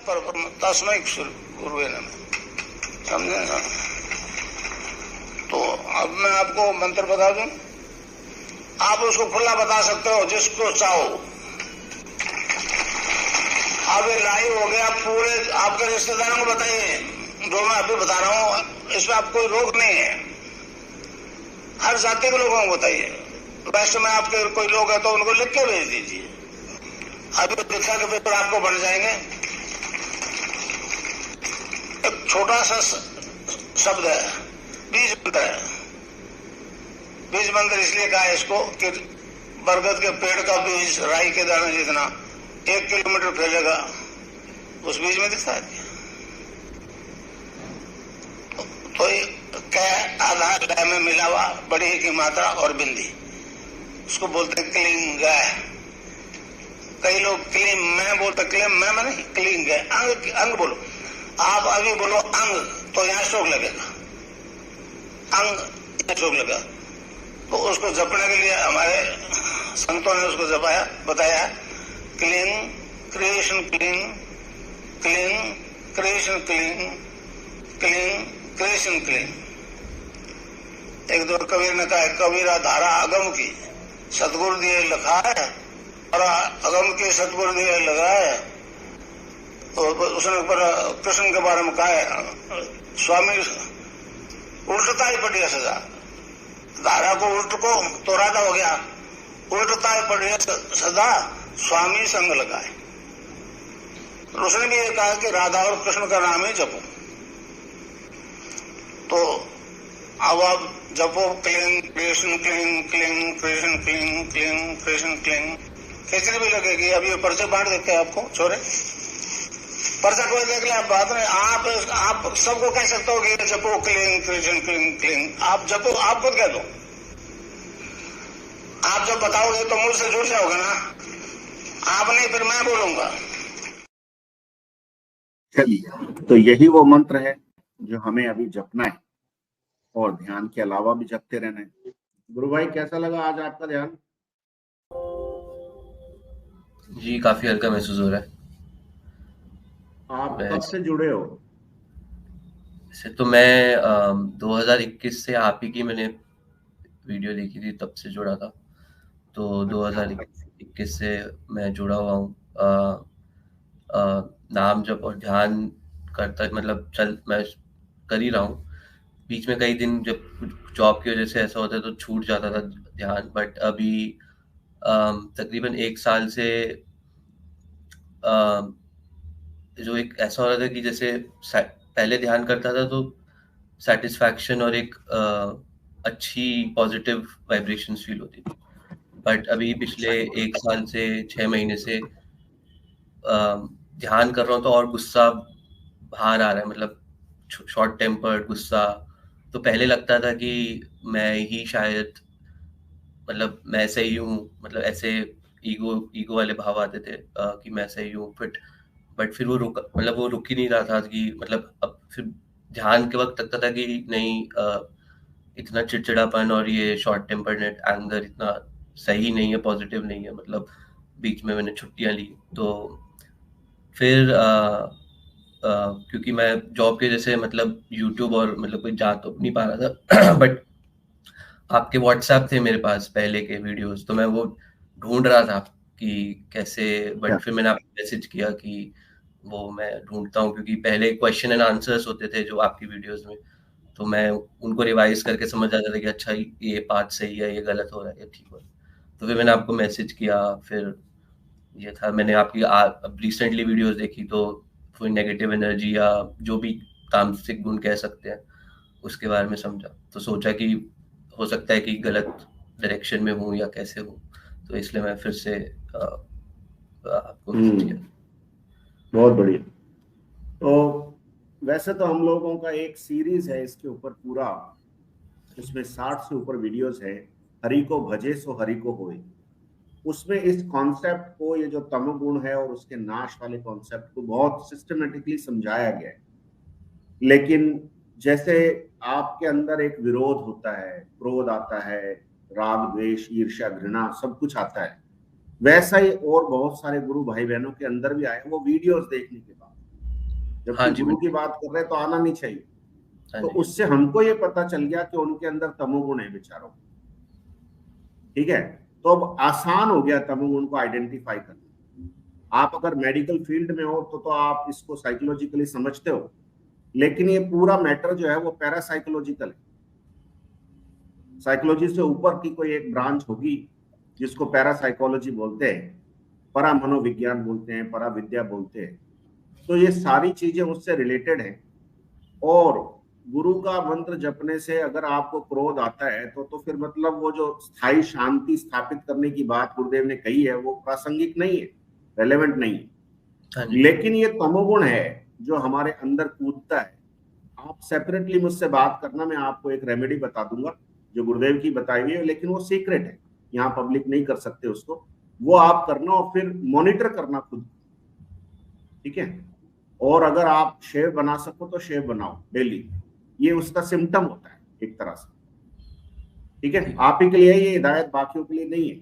तस्मै गुरुवे नमः, समझे ना। तो अब मैं आपको मंत्र बता दूं, आप उसको खुला बता सकते हो जिसको चाहो। अब ये लाइव हो गया, पूरे आपके रिश्तेदारों को बताइए जो मैं अभी बता रहा हूं, इसमें आप कोई रोक नहीं है। हर जाति के लोगों को बताइए। वैसे में आपके कोई लोग है तो उनको लिख के भेज दीजिए। अभी दीक्षा के पेपर आपको बन जाएंगे। एक छोटा सा शब्द है, बीज मंत्र है। बीज मंत्र इसलिए कहा है इसको कि बरगद के पेड़ का बीज राई के दाने जितना 1 किलोमीटर फैलेगा, उस बीज में दिखता है। तो क्या आधार लय में मिला हुआ बड़ी की मात्रा और बिंदी, उसको बोलते हैं क्लींग गाय। कई लोग क्लीम मैं बोलते, क्लीम मैं नहीं, क्लींग गाय। अंग अंग बोलो, आप अभी बोलो अंग तो यहाँ शोक लगेगा, अंग शोक लगा। तो उसको जपने के लिए हमारे संतों ने उसको जपाया, बताया clean creation, clean clean creation, clean clean creation, clean. एक दो कबीर ने कहा, कबीरा धारा अगम की सतगुरु दिए लिखा है और अगम के सतगुरु दिए लगा है। तो उसने ऊपर कृष्ण के बारे में कहा है, स्वामी उल्टता ही पड़ी सजा, धारा को उल्ट को तो राधा हो गया, उल्टता ही पड़ी सदा स्वामी संग लगाए। उसने भी ये कहा कि राधा और कृष्ण का नाम ही जपो। तो अब आप जपो क्लीन कृष्ण, क्लीन क्लीन कृष्ण, क्लीन क्लीन कृष्ण, क्लीन। खिचड़ी भी लगेगी। अब ये पर्चे बांट देते हैं आपको छोरे, पर्चा कोई देख ले, आप बात नहीं। आप सबको कह सकते हो कि जपो क्लीन कृष्ण, क्लीन क्लीन। आप जपो, आप खुद कह दो। आप जब बताओगे तो मुझसे जुड़ जाओगे ना, आप नहीं फिर मैं बोलूंगा। चलिए, तो यही वो मंत्र है जो हमें अभी जपना है और ध्यान के अलावा भी जपते रहना है। गुरु भाई, कैसा लगा आज आपका ध्यान? जी, काफी हल्का महसूस हो रहा है। आप कब से जुड़े हो? वैसे तो मैं 2021 से आप ही की मैंने वीडियो देखी थी, तब से जुड़ा था। तो 2021 से मैं जुड़ा हुआ हूँ। नाम जप और ध्यान करता, मतलब मैं कर ही रहा हूँ। बीच में कई दिन जब जॉब की वजह से ऐसा होता है तो छूट जाता था ध्यान, बट अभी तकरीबन 1 साल से जो एक ऐसा हो रहा था कि जैसे पहले ध्यान करता था तो सेटिस्फैक्शन और एक अच्छी पॉजिटिव वाइब्रेशंस फील होती थी, बट अभी पिछले 1 साल से 6 महीने से ध्यान कर रहा हूँ तो और गुस्सा बाहर आ रहा है, मतलब शॉर्ट टेम्पर्ड गुस्सा। तो पहले लगता था कि मैं ही शायद, मतलब मैं ऐसे ही हूँ, मतलब ऐसे ईगो वाले भाव आते थे कि मैं ऐसे ही हूँ, बट फिर वो रुक ही नहीं रहा था कि, मतलब अब फिर ध्यान के वक्त लगता था कि नहीं, इतना चिड़चिड़ापन और ये शॉर्ट टेम्पर्ड एंगर इतना सही नहीं है, पॉजिटिव नहीं है। मतलब बीच में मैंने छुट्टियां ली, तो फिर क्योंकि मैं जॉब के जैसे मतलब यूट्यूब और मतलब कोई जा तो नहीं पा रहा था बट आपके व्हाट्सएप थे मेरे पास पहले के वीडियोस, तो मैं वो ढूंढ रहा था कि कैसे, बट फिर मैंने आपको मैसेज किया कि वो मैं ढूंढता हूँ, क्योंकि पहले क्वेश्चन एंड आंसर्स होते थे जो आपकी वीडियोस में, तो मैं उनको रिवाइज करके समझ जाता था कि अच्छा ये पार्ट सही है, ये गलत हो रहा है, ये ठीक हो रहा है। तो फिर मैंने आपको मैसेज किया, फिर ये था, मैंने आपकी अब रिसेंटली वीडियोस देखी तो कोई नेगेटिव एनर्जी या जो भी तामसिक गुण कह सकते हैं उसके बारे में समझा, तो सोचा कि हो सकता है कि गलत डायरेक्शन में हूँ या कैसे हूँ, तो इसलिए मैं फिर से आपको मैसेज किया। बहुत बढ़िया। तो वैसे तो हम लोगों का एक सीरीज है इसके ऊपर पूरा, इसमें 60 से ऊपर वीडियोस है, हरि को भजे सो हरि को होए। उसमें इस कॉन्सेप्ट को, ये जो तमोगुण है और उसके नाश वाले कॉन्सेप्ट को बहुत सिस्टमेटिकली समझाया गया है। लेकिन जैसे आपके अंदर एक विरोध होता है, क्रोध आता है, राग द्वेष ईर्ष्या घृणा सब कुछ आता है, वैसा ही और बहुत सारे गुरु भाई बहनों के अंदर भी आए वो वीडियोस देखने के बाद। हाँ जबकि जी गुरु की बिल्कुल। बात कर रहे हैं तो आना नहीं चाहिए। हाँ तो जी। उससे हमको ये पता चल गया कि उनके अंदर तमोगुण है बेचारों। ठीक है, तो अब आसान हो गया तमोगुण को आइडेंटिफाई करना। आप अगर मेडिकल फील्ड में हो तो आप इसको साइकोलॉजिकली समझते हो, लेकिन ये पूरा मैटर जो है वो पैरासाइकोलॉजिकल है। साइकोलॉजी से ऊपर की कोई एक ब्रांच होगी जिसको पैरासाइकोलॉजी बोलते हैं, परा मनोविज्ञान बोलते हैं, परा विद्या बोलते हैं। तो ये सारी चीजें उससे रिलेटेड है। और गुरु का मंत्र जपने से अगर आपको क्रोध आता है तो फिर मतलब वो जो स्थायी शांति स्थापित करने की बात गुरुदेव ने कही है वो प्रासंगिक नहीं है, रेलेवेंट नहीं है। हाँ जी। लेकिन ये तमोगुण है जो हमारे अंदर कूदता है। आप सेपरेटली मुझसे बात करना, मैं आपको एक रेमेडी बता दूंगा जो गुरुदेव की बताई हुई है, लेकिन वो सीक्रेट है, यहाँ पब्लिक नहीं कर सकते उसको। वो आप करना और फिर मॉनिटर करना खुद। ठीक है, और अगर आप शेव बना सको तो शेव बनाओ डेली। ये उसका सिम्टम होता है एक तरह से। ठीक है, आप ही के लिए ये हिदायत, बाकियों के लिए नहीं है।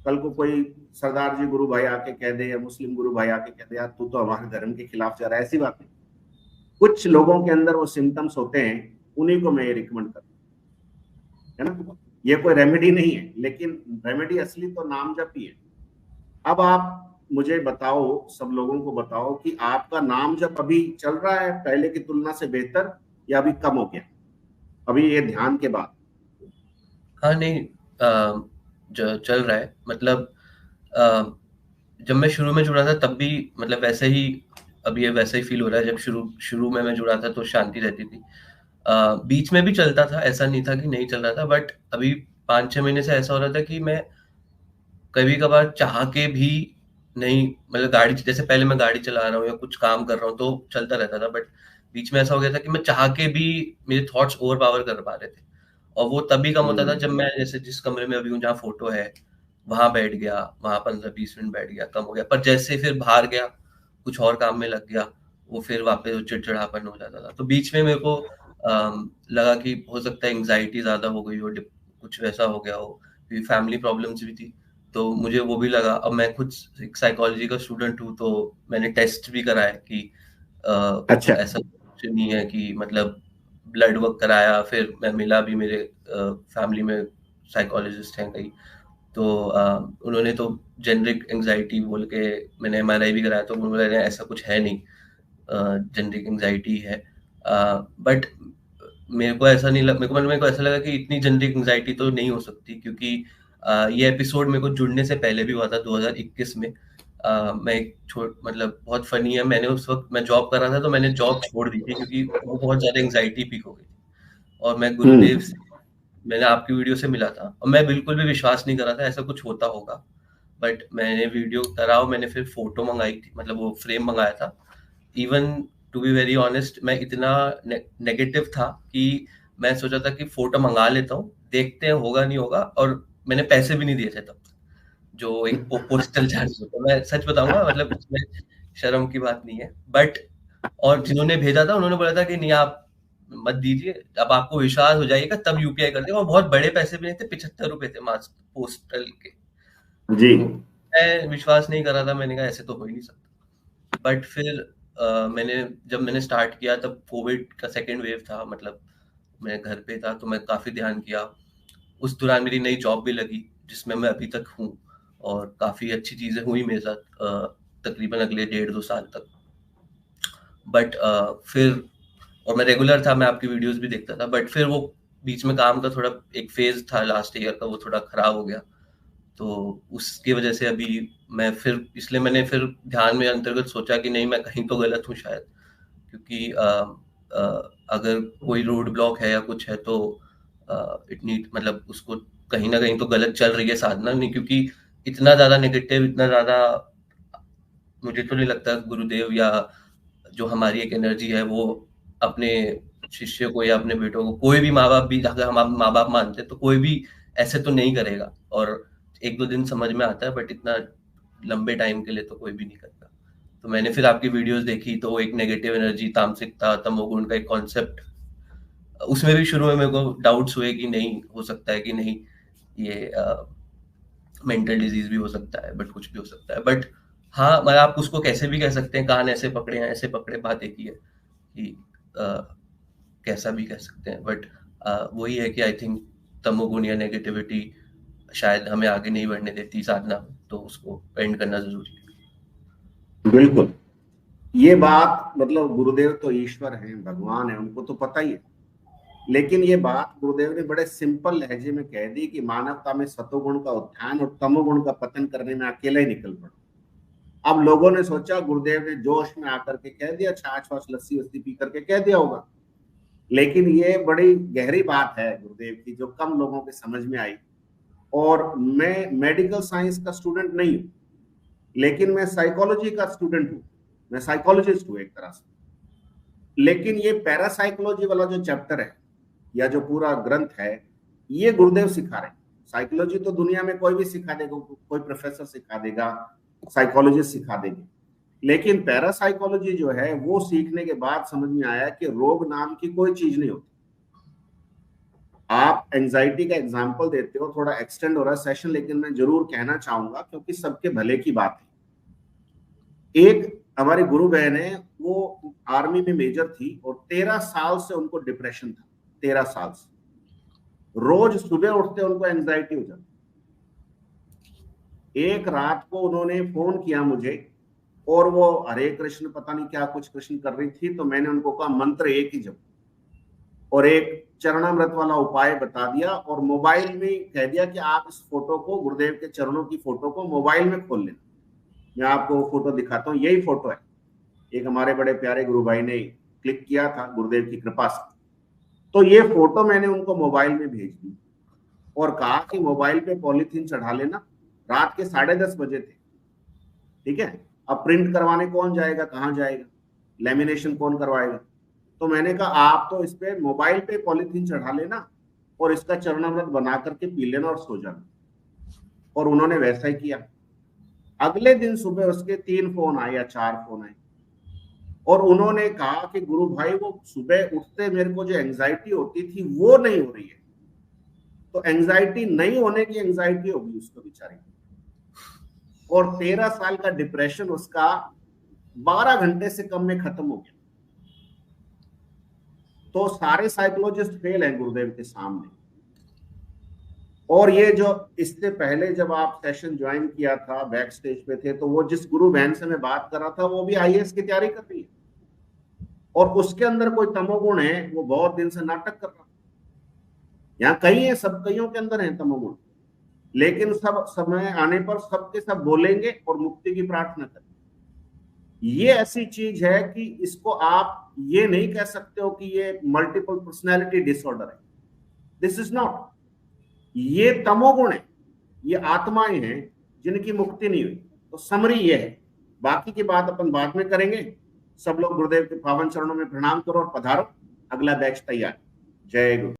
कल को कोई सरदार जी गुरु भाई आके कह दे या मुस्लिम गुरु भाई आके कह दे यार तू तो हमारे धर्म के खिलाफ जा रहा है, ऐसी बात नहीं। कुछ लोगों के अंदर वो सिम्टम्स होते हैं, उन्हीं को मैं ये रिकमेंड करता हूं, है ना। ये कोई रेमेडी नहीं है, लेकिन रेमेडी असली तो नाम जप ही है। अब आप मुझे बताओ, सब लोगों को बताओ कि आपका नाम जप अभी चल रहा है पहले की तुलना से बेहतर या अभी कम हो गया अभी ये ध्यान के बाद? हाँ नहीं, चल रहा है। मतलब जब मैं शुरू में जुड़ा था तब भी मतलब वैसे ही, अभी ये वैसा ही फील हो रहा है। जब शुरू में मैं जुड़ा था तो शांति रहती थी। बीच में भी चलता था, ऐसा नहीं था कि नहीं चल रहा था, बट अभी 5-6 महीने से ऐसा हो रहा था कि मैं कभी कभार चाह के भी नहीं, मतलब गाड़ी, जैसे पहले मैं गाड़ी चला रहा हूँ या कुछ काम कर रहा हूँ तो चलता रहता था, बट बीच में ऐसा हो गया था कि मैं चाह के भी मेरे थॉट्स ओवर पावर कर पा रहे थे। और वो तभी कम होता था जब मैं जैसे जिस कमरे में अभी हूँ जहाँ फोटो है वहां बैठ गया, वहां 15-20 मिनट बैठ गया, कम हो गया। पर जैसे फिर बाहर गया, कुछ और काम में लग गया, वो फिर वापस चिड़चिड़ापन हो जाता था। तो बीच में मेरे को लगा कि हो सकता है एंग्जाइटी ज्यादा हो गई हो, कुछ वैसा हो गया हो, क्योंकि फैमिली प्रॉब्लम्स भी थी। तो मुझे वो भी लगा। अब मैं खुद एक साइकोलॉजी का स्टूडेंट हूँ, तो मैंने टेस्ट भी करा है कि अच्छा। ऐसा कुछ नहीं है कि मतलब ब्लड वर्क कराया, फिर मैं मिला भी, मेरे फैमिली में साइकोलॉजिस्ट हैं कई, तो उन्होंने तो जेनरिक एंजाइटी बोल के, मैंने एमआरआई भी कराया तो बोल रहे हैं ऐसा कुछ है नहीं, जेनरिक एंजाइटी है। बट मेरे को ऐसा लगा कि इतनी जेनरिक एंजाइटी तो नहीं हो सकती, क्योंकि ये एपिसोड मेरे को जुड़ने से पहले भी हुआ था 2021 में। मैं मतलब बहुत फनी है, मैंने उस वक्त मैं जॉब कर रहा था तो मैंने जॉब छोड़ दी थी क्योंकि वो बहुत ज्यादा एंजाइटी पीक हो गई थी। और मैं गुरुदेव से, मैंने आपकी वीडियो से मिला था और मैं बिल्कुल भी विश्वास नहीं कर रहा था ऐसा कुछ होता होगा। बट मैंने वीडियो करा और मैंने फिर फोटो मंगाई थी, मतलब वो फ्रेम मंगाया था। Even to be very honest, मैं इतना नेगेटिव था कि मैं सोचा था कि फोटो मंगा लेता हूँ, देखते हैं होगा नहीं होगा। और मैंने पैसे भी नहीं दिए थे तब तक, जो एक पोस्टल चार्ज होता है। मैं सच बताऊंगा, मतलब इसमें शर्म की बात नहीं है। बट और जिन्होंने भेजा था उन्होंने बोला था कि नहीं आप मत दीजिए, अब आपको विश्वास हो जाएगा तब यूपीआई कर देगा। और बहुत बड़े पैसे भी नहीं थे, 75 रुपए थे मात्र पोस्टल के। जी। तो मैं विश्वास नहीं कर रहा था, मैंने कहा ऐसे तो हो ही नहीं सकता। बट फिर जब मैंने स्टार्ट किया तब कोविड का सेकेंड वेव था, मतलब मैं घर पे था तो मैं काफी ध्यान किया। उस दौरान मेरी नई जॉब भी लगी जिसमें मैं अभी तक हूँ, और काफी अच्छी चीजें हुई मेरे साथ तकरीबन अगले 1.5-2 साल तक। बट फिर, और मैं रेगुलर था, मैं आपकी वीडियोस भी देखता था, बट फिर वो बीच में काम का थोड़ा एक फेज था लास्ट ईयर का, वो थोड़ा खराब हो गया। तो उसकी वजह से अभी मैं फिर, इसलिए मैंने फिर ध्यान में अंतर्गत सोचा कि नहीं मैं कहीं तो गलत हूँ शायद, क्योंकि अगर कोई रोड ब्लॉक है या कुछ है तो इतनी, मतलब उसको कहीं ना कहीं तो गलत चल रही है साधना, नहीं क्योंकि इतना ज्यादा नेगेटिव, इतना ज्यादा मुझे तो नहीं लगता गुरुदेव या जो हमारी एक एनर्जी है वो अपने शिष्य को या अपने बेटों को, कोई भी माँ बाप भी, अगर हम माँ बाप मानते हैं तो कोई भी ऐसे तो नहीं करेगा। और 1-2 दिन समझ में आता है, बट इतना लंबे टाइम के लिए तो कोई भी नहीं करता। तो मैंने फिर आपकी वीडियोस देखी तो एक नेगेटिव एनर्जी, तामसिकता, तमोगुण का एक कॉन्सेप्ट, उसमें भी शुरू में मेरे को डाउट्स हुए कि नहीं हो सकता है कि नहीं ये मेंटल डिजीज भी हो सकता है, बट कुछ भी हो सकता है। बट हाँ, मतलब आप उसको कैसे भी कह सकते हैं, कान ऐसे पकड़े हैं, ऐसे पकड़े, बात एक ही है कि कैसा भी कह सकते हैं, बट वही है कि आई थिंक तमोगुण या नेगेटिविटी शायद हमें आगे नहीं बढ़ने देती साधना में, तो उसको एंड करना जरूरी है। बिल्कुल, ये बात मतलब गुरुदेव तो ईश्वर हैं, भगवान है, उनको तो पता ही है, लेकिन ये बात गुरुदेव ने बड़े सिंपल लहजे में कह दी कि मानवता में सतोगुण का उत्थान और तमोगुण का पतन करने में अकेला ही निकल पड़ा। अब लोगों ने सोचा गुरुदेव ने जोश में आकर के कह दिया, छाछ वाछ लस्सी वस्सी पी करके कह दिया होगा, लेकिन ये बड़ी गहरी बात है गुरुदेव की जो कम लोगों के समझ में आई। और मैं मेडिकल साइंस का स्टूडेंट नहीं हूं, लेकिन मैं साइकोलॉजी का स्टूडेंट हूं, मैं साइकोलॉजिस्ट हूं एक तरह से। लेकिन ये पैरासाइकोलॉजी वाला जो चैप्टर है या जो पूरा ग्रंथ है, ये गुरुदेव सिखा रहे हैं। साइकोलॉजी तो दुनिया में कोई भी सिखा देगा, कोई प्रोफेसर सिखा देगा, साइकोलॉजिस्ट सिखा देंगे, लेकिन पैरासाइकोलॉजी जो है वो सीखने के बाद समझ में आया कि रोग नाम की कोई चीज नहीं होती। आप एंजाइटी का एग्जाम्पल देते हो, थोड़ा एक्सटेंड हो रहा है सेशन, लेकिन मैं जरूर कहना चाहूंगा क्योंकि सबके भले की बात है। एक हमारी गुरु बहन है, वो आर्मी में मेजर थी और 13 साल से उनको डिप्रेशन था, 13 साल से। रोज सुबह उठते उनको एंजाइटी हो जाती। एक रात को उन्होंने फोन किया मुझे और वो हरे कृष्ण पता नहीं क्या कुछ कृष्ण कर रही थी, तो मैंने उनको कहा मंत्र एक ही जप और एक चरणामृत वाला उपाय बता दिया और मोबाइल में कह दिया कि आप इस फोटो को, गुरुदेव के चरणों की फोटो को मोबाइल में खोल लेना। मैं आपको वो फोटो दिखाता हूँ, यही फोटो है, एक हमारे बड़े प्यारे गुरु भाई ने क्लिक किया था गुरुदेव की कृपा से। तो ये फोटो मैंने उनको मोबाइल में भेज दी और कहा कि मोबाइल पे पॉलीथीन चढ़ा लेना। रात के 10:30 बजे थे, ठीक है। अब प्रिंट करवाने कौन जाएगा, कहाँ जाएगा, लेमिनेशन कौन करवाएगा, तो मैंने कहा आप तो इस पे मोबाइल पे पॉलीथीन चढ़ा लेना और इसका चरणामृत बना करके पी लेना और सो जाना। और उन्होंने वैसा ही किया। अगले दिन सुबह उसके 3 फोन आए या 4 फोन आए और उन्होंने कहा कि गुरु भाई वो सुबह उठते मेरे को जो एंजाइटी होती थी वो नहीं हो रही है। तो एंजाइटी नहीं होने की एंजाइटी होगी उसको बेचारी, और 13 साल का डिप्रेशन उसका 12 घंटे से कम में खत्म हो गया। तो सारे साइकोलॉजिस्ट फेल हैं गुरुदेव के सामने। और ये जो इससे पहले जब आप सेशन ज्वाइन किया था, बैक स्टेज पे थे, तो वो जिस गुरु बहन से मैं बात कर रहा था वो भी आईएएस की तैयारी कर रही है और उसके अंदर कोई तमोगुण है, वो बहुत दिन से नाटक कर रहा है। यहाँ कई है, सब कईयों के अंदर है तमोगुण, लेकिन सब समय आने पर सबके सब बोलेंगे और मुक्ति की प्रार्थना करेंगे। ये ऐसी चीज है कि इसको आप ये नहीं कह सकते हो कि ये मल्टीपल पर्सनैलिटी डिसऑर्डर है, दिस इज नॉट। ये तमोगुण है, ये आत्माएं हैं जिनकी मुक्ति नहीं हुई। तो समरी ये है, बाकी की बात अपन बाद में करेंगे। सब लोग गुरुदेव के पावन चरणों में प्रणाम करो और पधारो, अगला बैच तैयार। जय गुरु।